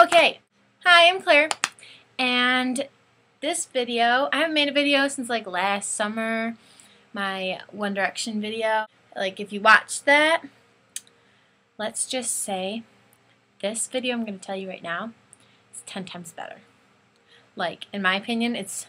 Okay, hi, I'm Claire, and this video, I haven't made a video since like last summer, my One Direction video. Like if you watched that, let's just say this video I'm going to tell you right now is 10 times better. Like, in my opinion, it's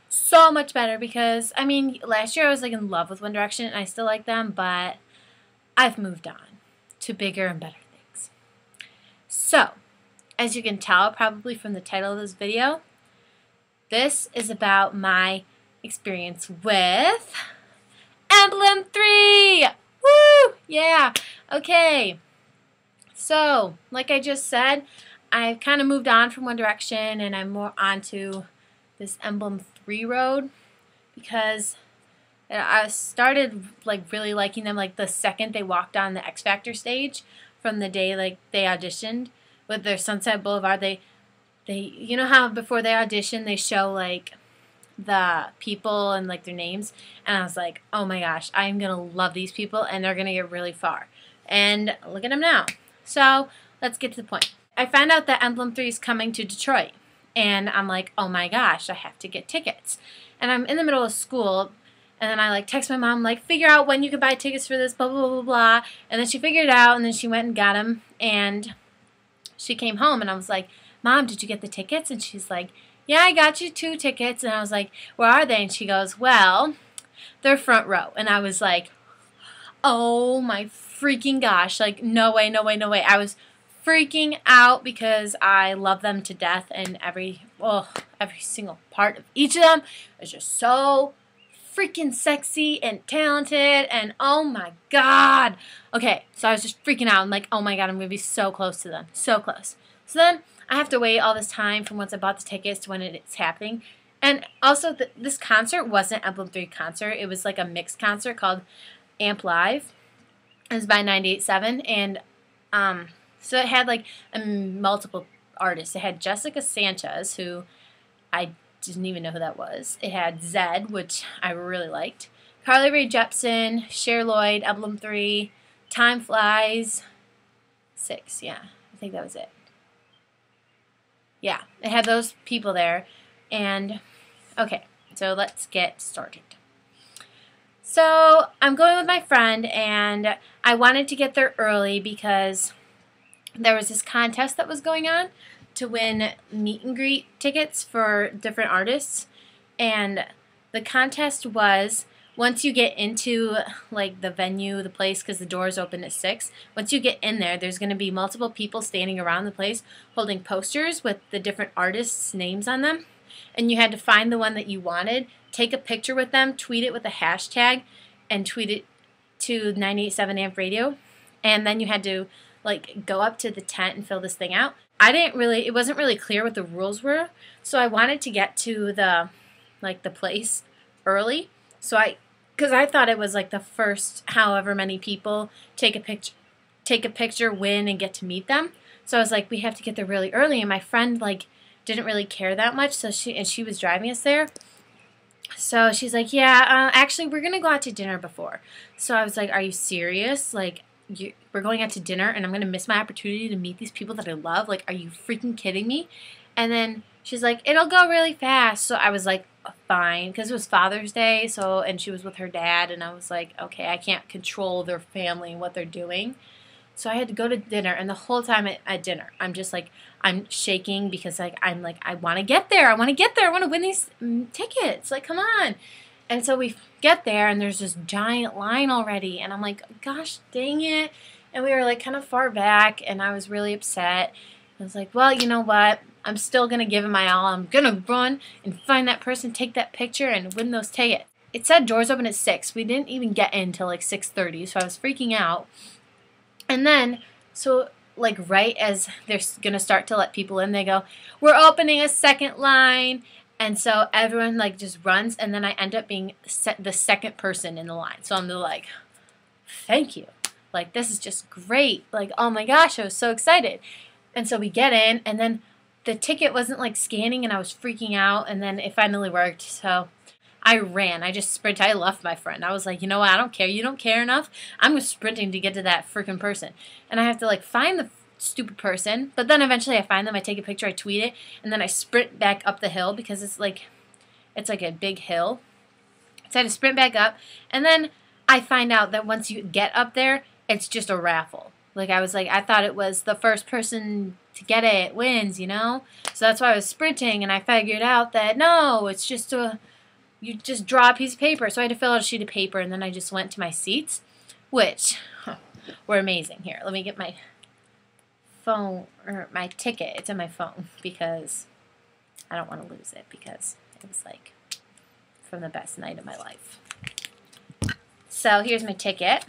so much better because, I mean, last year I was like in love with One Direction and I still like them, but I've moved on to bigger and better things. So, as you can tell probably from the title of this video, this is about my experience with Emblem3! Woo! Yeah! Okay. So, like I just said, I've kind of moved on from One Direction and I'm more onto this Emblem3 road because I started like really liking them like the second they walked on the X Factor stage from the day like they auditioned with their Sunset Boulevard. They you know how before they audition they show like the people and like their names, and I was like, oh my gosh, I'm gonna love these people and they're gonna get really far. And look at them now. So let's get to the point. I found out that Emblem3 is coming to Detroit, and I'm like, oh my gosh, I have to get tickets. And I'm in the middle of school, and then I like text my mom like, figure out when you can buy tickets for this, blah blah blah blah blah. And then she figured it out, and then she went and got them, and she came home, and I was like, Mom, did you get the tickets? And she's like, yeah, I got you 2 tickets. And I was like, where are they? And she goes, well, they're front row. And I was like, oh my freaking gosh, like no way, no way, no way. I was freaking out because I love them to death, and every single part of each of them is just so freaking sexy and talented, and oh my god. Okay, so I was just freaking out. I'm like, oh my god, I'm going to be so close to them. So close. So then I have to wait all this time from once I bought the tickets to when it's happening. And also, this concert wasn't Emblem3 concert. It was like a mixed concert called Amp Live. It was by 98.7, and so it had like multiple artists. It had Jessica Sanchez, who I didn't even know who that was. It had Zed, which I really liked. Carly Rae Jepsen, Cher Lloyd, Emblem3, Time Flies, 6, yeah. I think that was it. Yeah, it had those people there. And, okay, so let's get started. So, I'm going with my friend, and I wanted to get there early because there was this contest that was going on to win meet and greet tickets for different artists. And the contest was, once you get into like the venue, the place, because the doors open at 6, once you get in there, there's going to be multiple people standing around the place holding posters with the different artists' names on them. And you had to find the one that you wanted, take a picture with them, tweet it with a hashtag, and tweet it to 98.7 Amp Radio. And then you had to like go up to the tent and fill this thing out. It wasn't really clear what the rules were, so I wanted to get to the place early. So because I thought it was like the first however many people take a picture, win, and get to meet them. So I was like, we have to get there really early, and my friend like didn't really care that much, so she was driving us there. So she's like, yeah, actually we're gonna go out to dinner before. So I was like, are you serious? Like, we're going out to dinner and I'm going to miss my opportunity to meet these people that I love? Like, are you freaking kidding me? And then she's like, it'll go really fast. So I was like, fine, because it was Father's Day, and she was with her dad, and I was like, okay, I can't control their family and what they're doing. So I had to go to dinner, and the whole time at dinner, I'm just like, I'm shaking because like I'm like, I want to get there. I want to get there. I want to win these tickets. Like, come on. And so we get there, and there's this giant line already, and I'm like, gosh dang it. And we were like kind of far back, and I was really upset. I was like, well, you know what? I'm still going to give it my all. I'm going to run and find that person, take that picture, and win those tickets. It said doors open at 6. We didn't even get in till like 6:30, so I was freaking out. And then, so like right as they're going to start to let people in, they go, we're opening a second line. And so everyone like just runs, and then I end up being the second person in the line. So I'm like, thank you. Like, this is just great. Like, oh my gosh, I was so excited. And so we get in, and then the ticket wasn't like scanning, and I was freaking out, and then it finally worked. So I ran. I just sprinted. I left my friend. I was like, you know what? I don't care. You don't care enough. I'm sprinting to get to that freaking person. And I have to like find the stupid person. But then eventually I find them, I take a picture, I tweet it, and then I sprint back up the hill because it's like a big hill. So I had to sprint back up, and then I find out that once you get up there, it's just a raffle. Like, I thought it was the first person to get it wins, you know? So that's why I was sprinting, and I figured out that, no, it's just you just draw a piece of paper. So I had to fill out a sheet of paper, and then I just went to my seats, which were amazing. Here, let me get my phone, or my ticket. It's on my phone, because I don't want to lose it, because it was, like, from the best night of my life. So here's my ticket.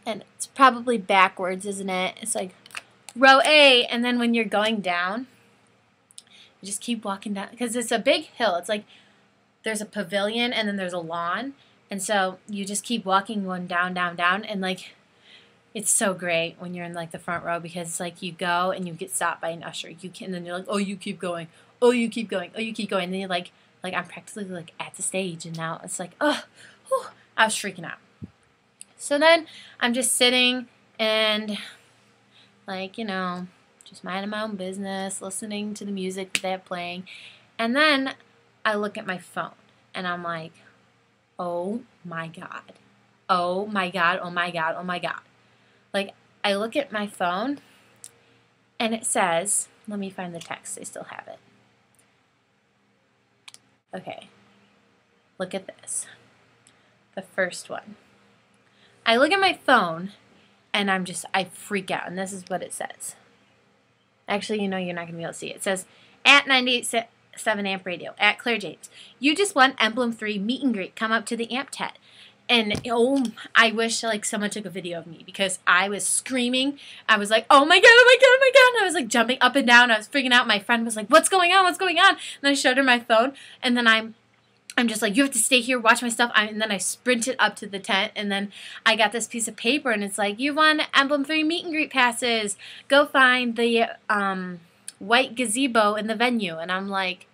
And it's probably backwards, isn't it? It's like row A, and then when you're going down, you just keep walking down, because it's a big hill. It's like there's a pavilion, and then there's a lawn, and so you just keep walking, going down, down, down, and like it's so great when you're in like the front row, because it's like you go and you get stopped by an usher. And then you're like, oh, you keep going. Oh, you keep going. Oh, you keep going. And then you're like I'm practically like at the stage, and now it's like, oh, whew, I was freaking out. So then I'm just sitting and like, you know, just minding my own business, listening to the music that they have playing. And then I look at my phone and I'm like, oh my God. Oh my God. Oh my God. Oh my God. Like, I look at my phone and it says, let me find the text. I still have it. Okay. Look at this. The first one. I look at my phone, and I freak out, and this is what it says. Actually, you know, you're not going to be able to see it. It says, at 98.7 Amp Radio, at Claire James, you just won Emblem3 meet and greet. Come up to the Amp tent. And, oh, I wish, like, someone took a video of me, because I was screaming. I was like, oh, my God, oh, my God, oh, my God. And I was, like, jumping up and down. I was freaking out. My friend was like, what's going on? What's going on? And I showed her my phone, and then I'm just like, you have to stay here, watch my stuff. And then I sprinted up to the tent, and then I got this piece of paper, and it's like, you won Emblem3 meet and greet passes. Go find the white gazebo in the venue. And I'm like,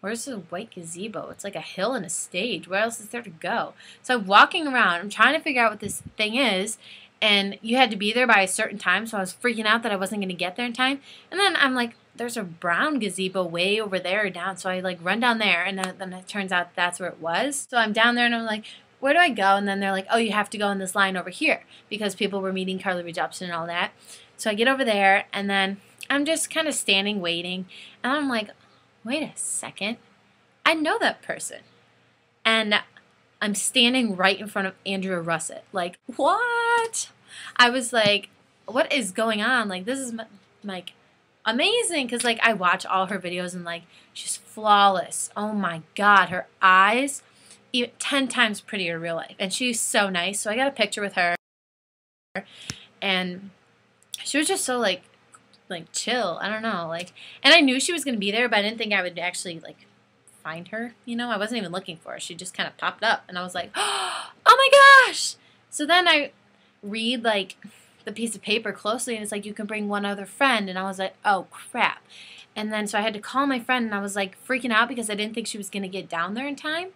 where's the white gazebo? It's like a hill and a stage. Where else is there to go? So I'm walking around. I'm trying to figure out what this thing is, and you had to be there by a certain time, so I was freaking out that I wasn't going to get there in time. And then I'm like, there's a brown gazebo way over there down. So I like run down there, and then it turns out that's where it was. So I'm down there, and I'm like, where do I go? And then they're like, oh, you have to go in this line over here, because people were meeting Carly Rae Jepsen and all that. So I get over there, and then I'm just kind of standing waiting, and I'm like, wait a second, I know that person. And I'm standing right in front of Andrea Russett. Like, what? I was like, what is going on? Like, this is like amazing, because like I watch all her videos, and like she's flawless. Oh my God, her eyes, even 10 times prettier in real life, and she's so nice. So I got a picture with her, and she was just so like chill. I don't know, like, and I knew she was gonna be there, but I didn't think I would actually like find her. You know, I wasn't even looking for her. She just kind of popped up, and I was like, oh my gosh. So then I read like the piece of paper closely, and it's like, you can bring one other friend. And I was like, oh crap. And then so I had to call my friend, and I was like freaking out, because I didn't think she was going to get down there in time,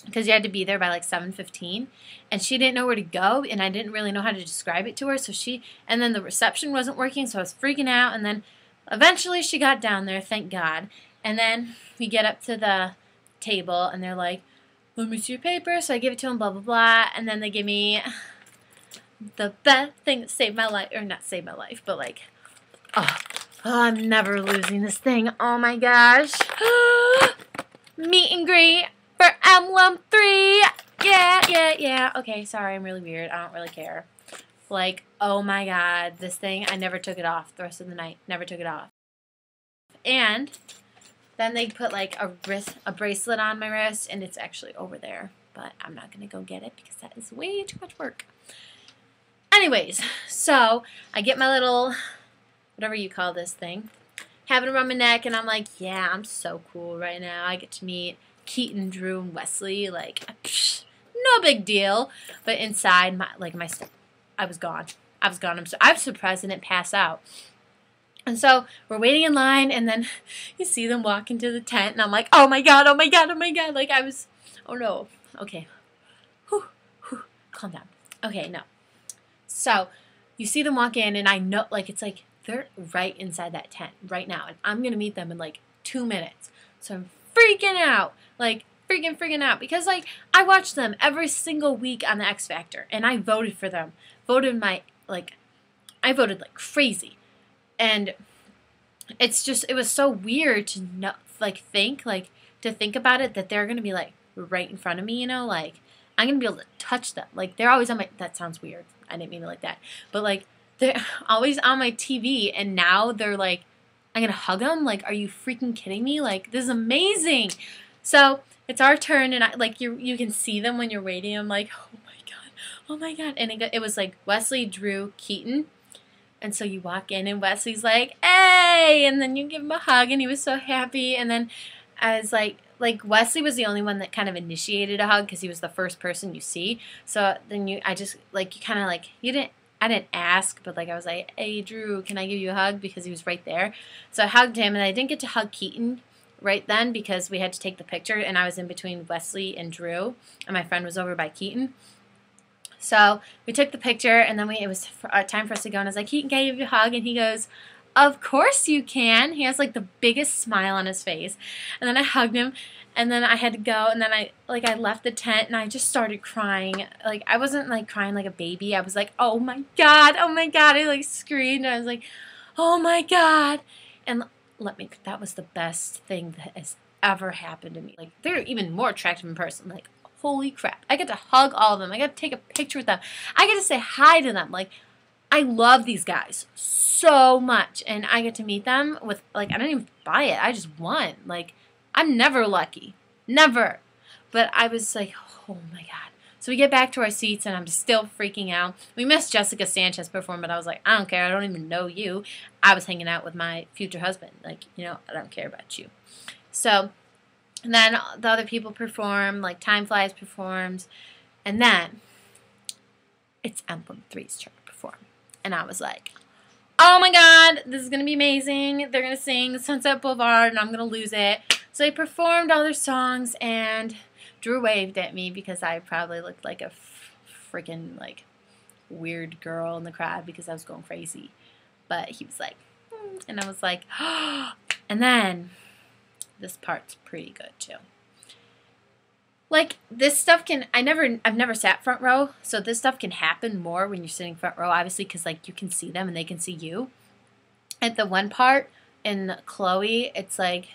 because you had to be there by like 7:15, and she didn't know where to go, and I didn't really know how to describe it to her. So and then the reception wasn't working, so I was freaking out. And then eventually she got down there, thank God. And then we get up to the table, and they're like, let me see your paper. So I give it to them, blah blah blah, and then they give me the best thing that saved my life, or not saved my life, but like, oh, I'm never losing this thing. Oh my gosh. Meet and greet for Emblem3. Yeah, yeah, yeah. Okay, sorry, I'm really weird. I don't really care. Like, oh my God, this thing, I never took it off the rest of the night. Never took it off. And then they put like a bracelet on my wrist, and it's actually over there, but I'm not going to go get it, because that is way too much work. Anyways, so I get my little, whatever you call this thing, have it around my neck, and I'm like, yeah, I'm so cool right now. I get to meet Keaton, Drew, and Wesley. Like, psh, no big deal. But inside, I was gone. I was gone. I'm surprised I didn't pass out. And so we're waiting in line, and then you see them walk into the tent, and I'm like, oh my God, oh my God, oh my God. Like, I was, oh no. Okay. Whew, whew, calm down. Okay, no. So you see them walk in, and I know, like, it's like they're right inside that tent right now, and I'm gonna meet them in like 2 minutes. So I'm freaking out, like freaking out, because like I watch them every single week on the X Factor, and I voted for them, I voted like crazy, and it was so weird to think about it, that they're gonna be like right in front of me, like I'm gonna be able to touch them. Like they're always on my, that sounds weird, I didn't mean it like that, but like they're always on my TV, and now they're like, I'm gonna hug them. Like, are you freaking kidding me? Like, this is amazing. So it's our turn, and you can see them when you're waiting. I'm like, oh my god, and it was like Wesley, Drew, Keaton. And so you walk in, and Wesley's like, hey, and then you give him a hug, and he was so happy. And then I was like Wesley was the only one that kind of initiated a hug, because he was the first person you see. So then I didn't ask, but like I was like, hey Drew, can I give you a hug, because he was right there. So I hugged him, and I didn't get to hug Keaton right then because we had to take the picture, and I was in between Wesley and Drew, and my friend was over by Keaton. So we took the picture, and then it was time for us to go, and I was like, Keaton, can I give you a hug? And he goes, of course you can. He has like the biggest smile on his face. And then I hugged him, and then I had to go, and then I left the tent, and I just started crying. Like, I wasn't like crying like a baby. I was like, oh my god, oh my god. I like screamed, and I was like, oh my god. And that was the best thing that has ever happened to me. Like, they're even more attractive in person. Like, holy crap. I get to hug all of them. I get to take a picture with them. I get to say hi to them. Like, I love these guys so much, and I get to meet them with, like, I didn't even buy it. I just won. Like, I'm never lucky. Never. But I was like, oh my god. So we get back to our seats, and I'm still freaking out. We missed Jessica Sanchez perform, but I was like, I don't care. I don't even know you. I was hanging out with my future husband. Like, I don't care about you. So, and then the other people perform, like Time Flies performs, and then it's Emblem3's turn to perform. And I was like, oh my god, this is going to be amazing. They're going to sing Sunset Boulevard, and I'm going to lose it. So they performed all their songs, and Drew waved at me because I probably looked like a freaking, like, weird girl in the crowd because I was going crazy. But he was like, and I was like, oh. And then this part's pretty good too. Like, this stuff can, I've never sat front row, so this stuff can happen more when you're sitting front row, obviously, because, like, you can see them and they can see you. At the one part in Chloe, it's like,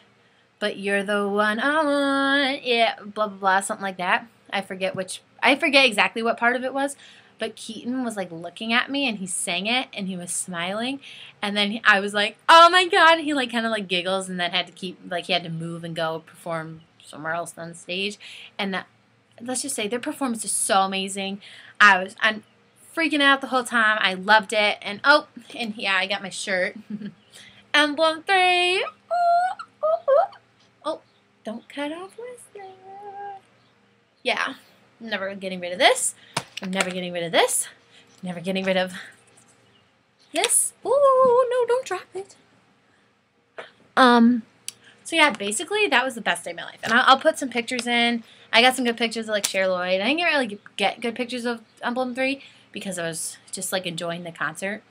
but you're the one I want, yeah, blah, blah, blah, something like that. I forget exactly what part of it was, but Keaton was, like, looking at me, and he sang it, and he was smiling, and then I was like, oh my god, and he, like, kind of, like, giggles, and then he had to move and go perform somewhere else on stage. And let's just say their performance is so amazing. I'm freaking out the whole time. I loved it. And yeah, I got my shirt. Emblem3. Oh, don't cut off listening. Yeah, I'm never getting rid of this. I'm never getting rid of this. Never getting rid of this. Oh no, don't drop it. So yeah, basically that was the best day of my life. And I'll put some pictures in. I got some good pictures of, like, Cher Lloyd. I didn't really get good pictures of Emblem3 because I was just, like, enjoying the concert.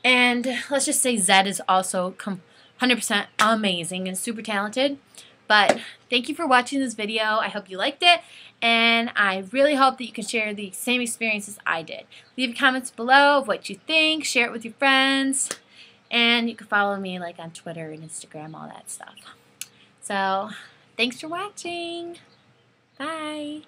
And let's just say Zed is also 100% amazing and super talented. But thank you for watching this video. I hope you liked it. And I really hope that you can share the same experiences I did. Leave comments below of what you think. Share it with your friends. And you can follow me, like, on Twitter and Instagram, all that stuff. So, thanks for watching. Bye.